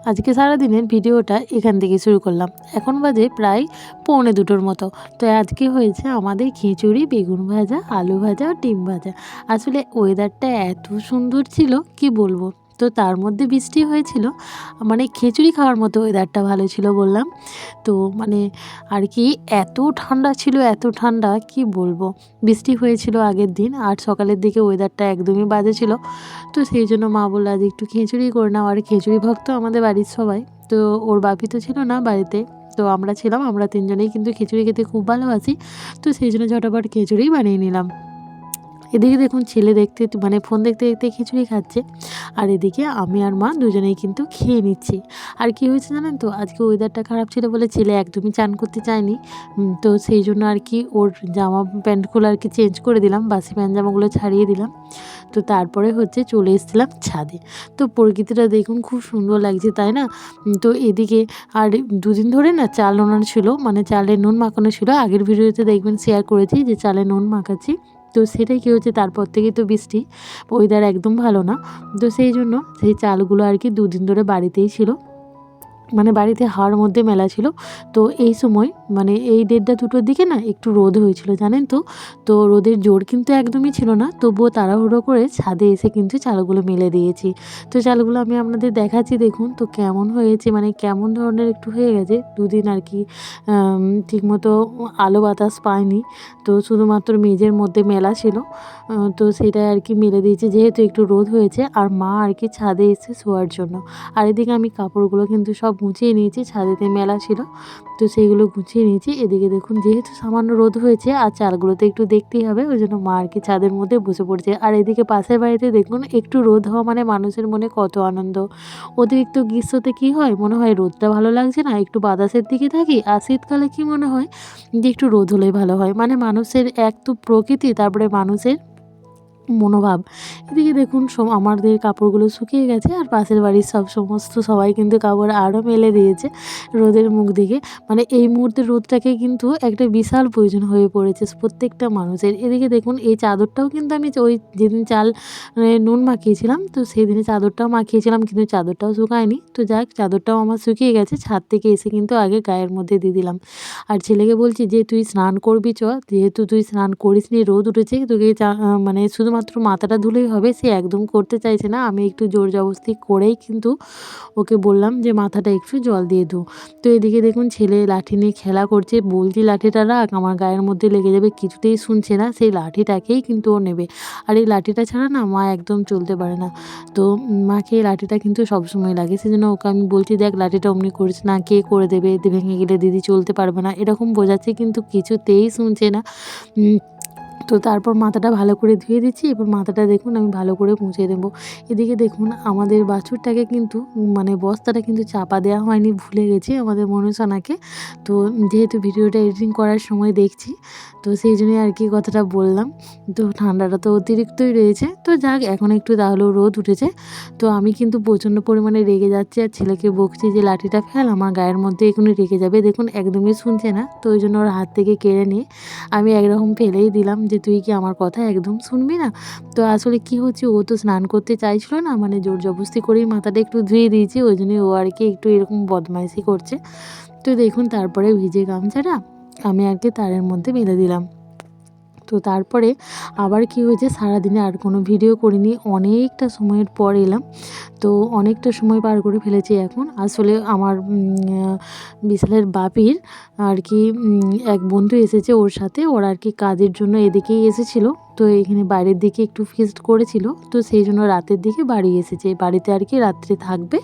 আজকে সারাদিনের ভিডিওটা এখান থেকে শুরু করলাম। এখন বাজে প্রায় 1:45 মতো। তো আজকে হয়েছে আমাদের খিচুড়ি, বেগুন ভাজা, আলু ভাজা, ডিম ভাজা। আসলে ওয়েদারটা এত সুন্দর ছিল কি বলবো। তো তার মধ্যে বৃষ্টি হয়েছিল, মানে খিচুড়ি খাওয়ার মতো ওয়েদারটা ভালো ছিল বললাম। তো মানে আর কি এত ঠান্ডা ছিল, এত ঠান্ডা কি বলবো। বৃষ্টি হয়েছিল আগের দিন, আর সকালের দিকে ওয়েদারটা একদমই বাজে ছিল। তো সেই জন্য মা বলল আজ একটু খিচুড়ি করে নাও। আর খিচুড়ি ভক্ত আমাদের বাড়ির সবাই। তো ওর বাপি তো ছিল না বাড়িতে, তো আমরা ছিলাম, আমরা তিনজনেই কিন্তু খিচুড়ি খেতে খুব ভালোবাসি। তো সেই জন্য ঝটাপট খিচুড়ি বানিয়ে নিলাম। এদিকে দেখুন ছেলে দেখতে মানে ফোন দেখতে দেখতে খিচুড়ি খাচ্ছে, আর এদিকে আমি আর মা দুজনেই কিন্তু খেয়ে নিচ্ছি। আর কি হয়েছে জানেন তো, আজকে ওয়েদারটা খারাপ ছিল বলে ছেলে একদমই চান করতে চায়নি। তো সেই জন্য আর কি ওর জামা প্যান্টগুলো আর কি চেঞ্জ করে দিলাম, বাসি প্যান্ট জামাগুলো ছাড়িয়ে দিলাম। তো তারপরে হচ্ছে চলে এসেছিলাম ছাদে। তো প্রকৃতিটা দেখুন খুব সুন্দর লাগছে, তাই না? তো এদিকে আর দুদিন ধরে না চাল নোনানো ছিল, মানে চালে নুন মাখানো ছিল। আগের ভিডিওতে দেখবেন শেয়ার করেছি যে চালে নুন মাখাচ্ছি। তো সেটাই কী হচ্ছে, তারপর থেকেই তো বৃষ্টি, ওয়েদার একদম ভালো না। তো সেই জন্য সেই চালগুলো আর কি দুদিন ধরে বাড়িতেই ছিল, মানে বাড়িতে হাওয়ার মধ্যে মেলা ছিল। তো এই সময় মানে এই 1:30-2টোর দিকে না একটু রোদ হয়েছিল জানেন তো। তো রোদের জোর কিন্তু একদমই ছিল না, তবুও তাড়াহুড়ো করে ছাদে এসে কিন্তু চালগুলো মেলে দিয়েছি। তো চালগুলো আমি আপনাদের দেখাচ্ছি দেখুন তো কেমন হয়েছে, মানে কেমন ধরনের একটু হয়ে গেছে। দুদিন আর কি ঠিকমতো আলো বাতাস পায়নি, তো শুধুমাত্র মেঝের মধ্যে মেলা ছিল। তো সেটাই আর কি মেলে দিয়েছি, যেহেতু একটু রোদ হয়েছে। আর মা আর কি ছাদে এসে শোয়ার জন্য। আর এদিকে আমি কাপড়গুলো কিন্তু সব গুছিয়ে নিয়েছি, ছাদেতে মেলা ছিল, তো সেইগুলো গুছিয়ে নিয়েছি। এদিকে দেখুন যেহেতু সামান্য রোদ হয়েছে আর চালগুলো তো একটু দেখতেই হবে, ওই জন্য মা আর কি ছাদের মধ্যে বসে পড়ছে। আর এদিকে পাশের বাড়িতে দেখুন একটু রোদ হওয়া মানে মানুষের মনে কত আনন্দ। অতিরিক্ত গ্রীষ্মতে কী হয়, মনে হয় রোদটা ভালো লাগছে না, একটু বাতাসের দিকে থাকি। আর শীতকালে কী মনে হয় যে একটু রোদ হলেই ভালো হয়। মানে মানুষের এক তো প্রকৃতি, তারপরে মানুষের মনোভাব। এদিকে দেখুন আমাদের কাপড়গুলো শুকিয়ে গেছে, আর পাশের বাড়ির সমস্ত সবাই কিন্তু কাপড় আরও মেলে দিয়েছে রোদের মুখ দেখে। মানে এই মুহূর্তে রোদটাকে কিন্তু একটা বিশাল প্রয়োজন হয়ে পড়েছে প্রত্যেকটা মানুষের। এদিকে দেখুন এই চাদরটাও কিন্তু আমি ওই যেদিন চাল নুন মাখিয়েছিলাম, তো সেদিনে চাদরটাও মাখিয়েছিলাম, কিন্তু চাদরটাও শুকায়নি। তো যাক, চাদরটাও আমার শুকিয়ে গেছে, ছাদ থেকে এসে কিন্তু আগে গায়ের মধ্যে দিয়ে দিলাম। আর ছেলেকে বলছি যে তুই স্নান করবি চ, যেহেতু তুই স্নান করিসনি, রোদ উঠেছে, তোকে মানে শুধুমাত্র মাথাটা ধুলেই হবে। সে একদম করতে চাইছে না, আমি একটু জোর জবরদস্তি করেই কিন্তু ওকে বললাম যে মাথাটা একটু জল দিয়ে ধো। তো এদিকে দেখুন ছেলে লাঠি নিয়ে খেলা করছে, বলছি লাঠিটা রাখ, আমার গায়ের মধ্যে লেগে যাবে, কিছুতেই শুনছে না। সেই লাঠিটাকেই কিন্তু ও নেবে। আর এই লাঠিটা ছাড়া না মা একদম চলতে পারে না। তো মাকে এই লাঠিটা কিন্তু সবসময় লাগে, সেজন্য ওকে আমি বলছি দেখ লাঠিটা অমনি করিস না, কে করে দেবে, ভেঙে গেলে দিদি চলতে পারবে না, এরকম বোঝাচ্ছি, কিন্তু কিছুতেই শুনছে না। তো তারপর মাথাটা ভালো করে ধুয়ে দিচ্ছি। এবার মাথাটা দেখুন আমি ভালো করে মুছে দেবো। এদিকে দেখুন আমাদের বাছুরটাকে কিন্তু মানে বস্তাটা কিন্তু চাপা দেওয়া হয়নি, ভুলে গেছি আমাদের মনুষানাকে। তো যেহেতু ভিডিওটা এডিটিং করার সময় দেখছি, তো সেই জন্যই আর কি কথাটা বললাম। তো ঠান্ডাটা তো অতিরিক্তই রয়েছে, তো যাক এখন একটু তাহলেও রোদ উঠেছে। তো আমি কিন্তু প্রচণ্ড পরিমাণে রেগে যাচ্ছি, আর ছেলেকে বকছি যে লাঠিটা ফেল, আমার গায়ের মধ্যে এখনই রেগে যাবে। দেখুন একদমই শুনছে না, তো ওই জন্য ওর হাত থেকে কেড়ে নিয়ে আমি একরকম ফেলেই দিলাম যে তুই কি আমার কথা একদম শুনবি না। তো আসলে কি হচ্ছে, ও তো স্নান করতে চাইছিল না, মানে জোর জবরদস্তি করেই মাথাটা একটু ধুয়ে দিয়েছি, ওই জন্যই ও আর কি একটু এরকম বদমাইশি করছে। তো দেখুন তারপরে ভিজে গামছাটা আমি আর কি তারের মধ্যে বেঁধে দিলাম। তো তারপরে আবার কি হয়েছে, সারাদিনে আর কোনো ভিডিও করিনি, অনেকটা সময়ের পর এলাম। তো অনেকটা সময় পার করে ফেলেছি এখন। আসলে আমার বিশালের বাপির আর কি এক বন্ধু এসেছে ওর সাথে, ওর আর কি কাজের জন্য এদিকেই এসেছিল। তো এখানে বাইরের দিকে একটু ফিস্ট করেছিল, তো সেই জন্য রাতের দিকে বাড়ি এসেছে, বাড়িতে আর কি রাত্রে থাকবে,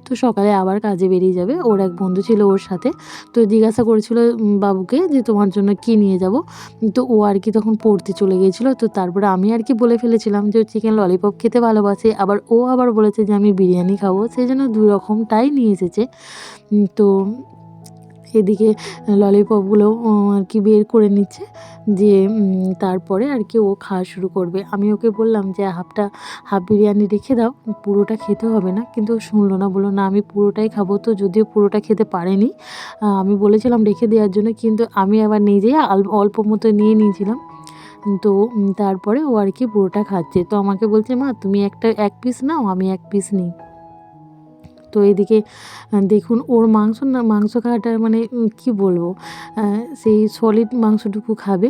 তো সকালে আবার কাজে বেরিয়ে যাবে। ওর এক বন্ধু ছিল ওর সাথে। তো জিজ্ঞাসা করেছিল বাবুকে যে তোমার জন্য কি নিয়ে যাব। তো ও আর কি তখন পড়তে চলে গিয়েছিলো। তো তারপরে আমি আর কি বলে ফেলেছিলাম যে ও চিকেন ললিপপ খেতে ভালোবাসে, আবার ও আবার বলেছে যে আমি বিরিয়ানি খাবো, সেই জন্য 2 রকমটাই নিয়ে এসেছে। তো এদিকে ললিপপগুলো আর কি বের করে নিচ্ছে, যে তারপরে আর কি ও খাওয়া শুরু করবে। আমি ওকে বললাম যে হাফ বিরিয়ানি রেখে দাও, পুরোটা খেতে হবে না, কিন্তু ও শুনলো না, বললো না আমি পুরোটাই খাবো। তো যদিও পুরোটা খেতে পারেনি, আমি বলেছিলাম রেখে দেওয়ার জন্য, কিন্তু আমি আবার নিজেই অল্প মতো নিয়ে নিয়েছিলাম। তো তারপরে ও আর কি পুরোটা খাচ্ছে। তো আমাকে বলছে, মা তুমি এক পিস নাও, আমি এক পিস নিই। তো এদিকে দেখুন ওর মাংস খাওয়াটা মানে কি বলবো, সেই সলিড মাংসটুকু খাবে,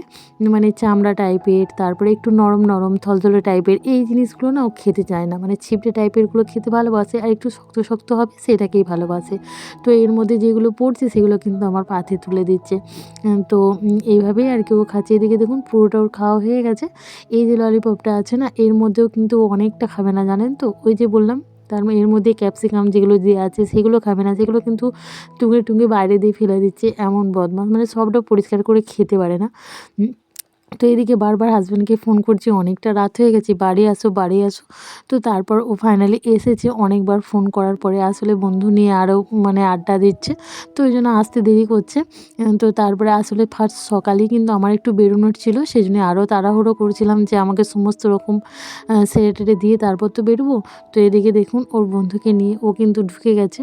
মানে চামড়া টাইপের, তারপরে একটু নরম নরম থলথলে টাইপের এই জিনিসগুলো না ও খেতে চায় না, মানে ছিপড়ে টাইপেরগুলো খেতে ভালোবাসে, আর একটু শক্ত শক্ত হবে সেটাকেই ভালোবাসে। তো এর মধ্যে যেগুলো পড়ছে সেগুলো কিন্তু আমার পাতে তুলে দিচ্ছে। তো এইভাবেই আর কি ও খাচ্ছে। এদিকে দেখুন পুরোটা ওর খাওয়া হয়ে গেছে। এই যে ললিপপটা আছে না, এর মধ্যেও কিন্তু ও অনেকটা খাবে না, জানেন তো, ওই যে বললাম এর মধ্যে ক্যাপসিকাম যেগুলো দেওয়া আছে সেগুলো খাবে না, সেগুলো কিন্তু টুঙে টুঙে বাইরে দিয়ে ফেলে দিচ্ছে, এমন বদমাশ, মানে সবটা পরিষ্কার করে খেতে পারে না। তো এদিকে বারবার হাজব্যান্ডকে ফোন করছি, অনেকটা রাত হয়ে গেছে, বাড়ি আসো বাড়ি আসো। তো তারপর ও ফাইনালি এসেছে, অনেকবার ফোন করার পরে। আসলে বন্ধু নিয়ে আরও মানে আড্ডা দিচ্ছে, তো ওই জন্য আসতে দেরি করছে। তো তারপরে আসলে ফার্স্ট সকালেই কিন্তু আমার একটু বেরোনোর ছিল, সেই জন্য আরও তাড়াহুড়ো করছিলাম যে আমাকে সমস্ত রকম সেরে টেরে দিয়ে তারপর তো বেরোবো। তো এদিকে দেখুন ওর বন্ধুকে নিয়ে ও কিন্তু ঢুকে গেছে,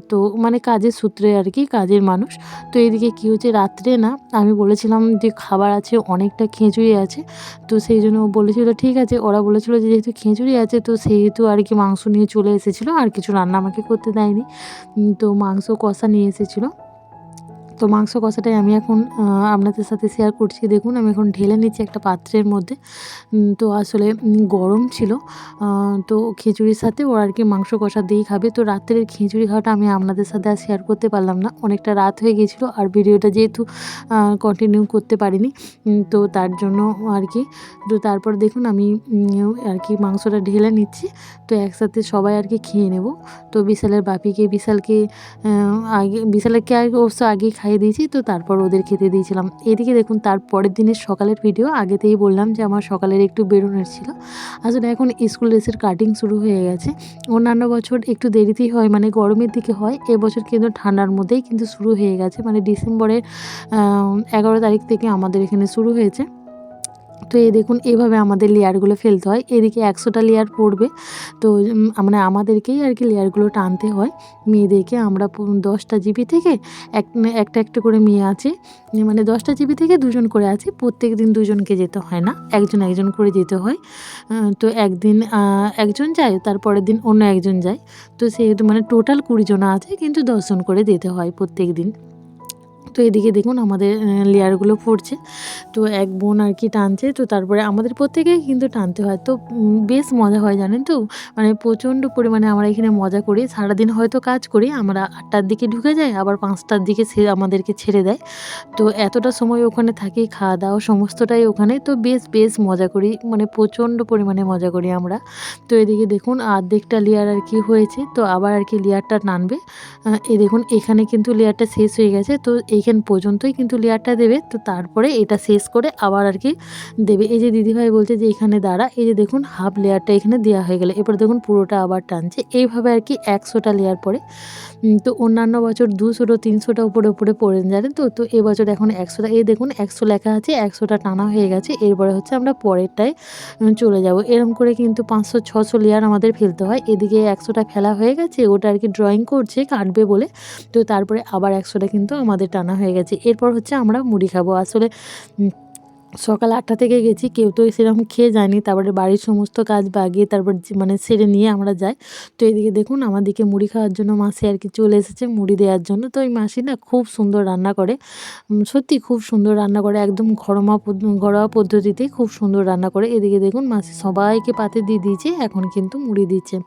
তো মানে কাজের সূত্রে আর কি, কাজের মানুষ। তো এদিকে কী হচ্ছে, রাত্রে না আমি বলেছিলাম যে খাবার আছে, অনেকটা খিচুড়ি আছে, তো সেই জন্য ও বলেছিল ঠিক আছে, ওরা বলেছিল যে যেহেতু খিচুড়ি আছে তো সেহেতু আর কি মাংস নিয়ে চলে এসেছিলো, আর কিছু রান্না আমাকে করতে দেয়নি। তো মাংস কষা নিয়ে এসেছিলো। তো মাংস কষাটাই আমি এখন আপনাদের সাথে শেয়ার করছি। দেখুন আমি এখন ঢেলে নিচ্ছি একটা পাত্রের মধ্যে। তো আসলে গরম ছিল, তো খিচুড়ির সাথে ওরা আর কি মাংস কষা দিয়েই খাবে। তো রাত্রের খিচুড়ি খাওয়াটা আমি আপনাদের সাথে আর শেয়ার করতে পারলাম না, অনেকটা রাত হয়ে গিয়েছিলো, আর ভিডিওটা যেহেতু কন্টিনিউ করতে পারিনি, তো তার জন্য আর কি। তো তারপর দেখুন আমি আর কি মাংসটা ঢেলে নিচ্ছি, তো একসাথে সবাই আর কি খেয়ে নেব। তো বিশালকে বিশালকে অবশ্য আগেই খাইয়ে দিয়েছি, তো তারপর ওদের খেতে দিয়েছিলাম। এদিকে দেখুন তার পরের দিনের সকালের ভিডিও, আগেতেই বললাম যে আমার সকালের একটু বেরোনোর ছিল। আসলে এখন স্কুল ড্রেসের কাটিং শুরু হয়ে গেছে। অন্যান্য বছর একটু দেরিতেই হয়, মানে গরমের দিকে হয়, এবছর কিন্তু ঠান্ডার মধ্যেই কিন্তু শুরু হয়ে গেছে, মানে ডিসেম্বরের 11 তারিখ থেকে আমাদের এখানে শুরু হয়েছে। তো এই দেখুন এইভাবে আমাদের লেয়ারগুলো ফেলতে হয়। এদিকে 100টা লেয়ার পড়বে, তো মানে আমাদেরকেই আর কি লেয়ারগুলো টানতে হয়। মেয়েদেরকে আমরা 10টা জিবি থেকে একটা একটা করে মেয়ে আছে, মানে 10টা জিবি থেকে 2জন করে আছে, প্রত্যেক দিন 2জনকে যেতে হয় না, একজন একজন করে যেতে হয়। তো একদিন একজন যায়, তারপরের দিন অন্য একজন যায়। তো সেহেতু মানে টোটাল 20 জন আছে, কিন্তু 10 জন করে যেতে হয় প্রত্যেক দিন। তো এদিকে দেখুন আমাদের লেয়ারগুলো পড়ছে, তো এক বোন আর কি টানছে, তো তারপরে আমাদের প্রত্যেকেই কিন্তু টানতে হয়। তো বেশ মজা হয় জানেন তো, মানে প্রচণ্ড পরিমাণে আমরা এখানে মজা করি। সারাদিন হয়তো কাজ করি, আমরা 8টার দিকে ঢুকে যাই, আবার 5টার দিকে আমাদেরকে ছেড়ে দেয়। তো এতটা সময় ওখানে থাকি, খাওয়া দাওয়া সমস্তটাই ওখানে, তো বেশ মজা করি, মানে প্রচণ্ড পরিমাণে মজা করি আমরা। তো এদিকে দেখুন অর্ধেকটা লেয়ার আর কি হয়েছে, তো আবার আর কি লেয়ারটা টানবে। এই দেখুন এখানে কিন্তু লেয়ারটা শেষ হয়ে গেছে, তো এইখান পর্যন্তই কিন্তু লেয়ারটা দেবে, তো তারপরে এটা শেষ করে আবার আর কি দেবে। এই যে দিদিভাই বলছে যে এখানে দাঁড়া, এই যে দেখুন হাফ লেয়ারটা এখানে দেওয়া হয়ে গেলে, এরপর দেখুন পুরোটা আবার টানছে, এইভাবে আর কি 100টা লেয়ার পরে। তো অন্যান্য বছর 200টা 300টা উপরে উপরে পড়ে জানেন তো, তো এবছর এখন 100টা, এই দেখুন 100 লেখা আছে, 100টা টানা হয়ে গেছে। এরপরে হচ্ছে আমরা পরেরটায় চলে যাব। এরকম করে কিন্তু 500-600 লেয়ার আমাদের ফেলতে হয়। এদিকে 100টা ফেলা হয়ে গেছে, ওটা আর কি ড্রয়িং করছে কাটবে বলে। তো তারপরে আবার 100টা কিন্তু আমাদের টানা হয়ে গেছে। এরপর হচ্ছে আমরা মুড়ি খাবো। আসলে সকাল 8টা থেকে গেছি, কেউ তো সেরকম খেয়ে যায়নি, তারপরে বাড়ির সমস্ত কাজ বাগিয়ে তারপর মানে সেরে নিয়ে আমরা যাই। তো এদিকে দেখুন আমাদেরকে মুড়ি খাওয়ার জন্য মাসি আর কি চলে এসেছে মুড়ি দেওয়ার জন্য। তো ওই মাসি না খুব সুন্দর রান্না করে, সত্যি খুব সুন্দর রান্না করে, একদম ঘরোয়া পদ্ধতিতে খুব সুন্দর রান্না করে। এদিকে দেখুন মাসি সবাইকে পাতে দিয়ে দিয়েছে, এখন কিন্তু মুড়ি দিচ্ছে।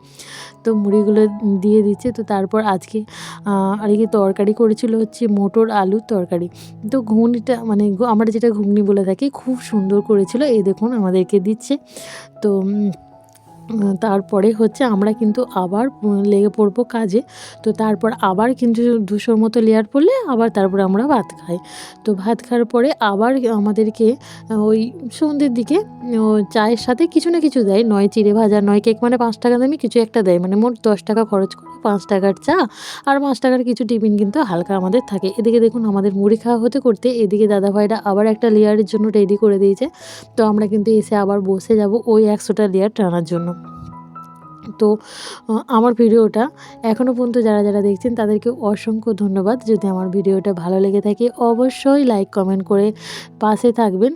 তো মুড়িগুলো দিয়ে দিচ্ছে। তো তারপর আজকে আর কি তরকারি করেছিল হচ্ছে মটর আলুর তরকারি। তো ঘুগনিটা মানে আমরা যেটা ঘুগনি বলে থাকি, খুব সুন্দর করেছিল। এই দেখুন আমাদেরকে দিচ্ছে। তো তারপরে হচ্ছে আমরা কিন্তু আবার লেগে পড়বো কাজে। তো তারপর আবার কিন্তু 200 মতো লেয়ার পড়লে আবার তারপরে আমরা ভাত খাই। তো ভাত খাওয়ার পরে আবার আমাদেরকে ওই সন্ধ্যের দিকে চায়ের সাথে কিছু না কিছু দেয়, নয় চিড়ে ভাজা, নয় কেক, মানে 5 টাকা দামি কিছু একটা দেয়। মানে মোট 10 টাকা খরচ করে 5 টাকার চা আর 5 টাকার কিছু টিফিন কিন্তু হালকা আমাদের থাকে। এদিকে দেখুন আমাদের মুড়ি খাওয়া হতে করতে এদিকে দাদাভাইরা আবার একটা লেয়ারের জন্য রেডি করে দিয়েছে। তো আমরা কিন্তু এসে আবার বসে যাব ওই 100টা লেয়ার টানার জন্য। তো আমার ভিডিওটা এখনও পর্যন্ত যারা যারা দেখছেন তাদেরকে অসংখ্য ধন্যবাদ। যদি আমার ভিডিওটা ভালো লেগে থাকে অবশ্যই লাইক কমেন্ট করে পাশে থাকবেন।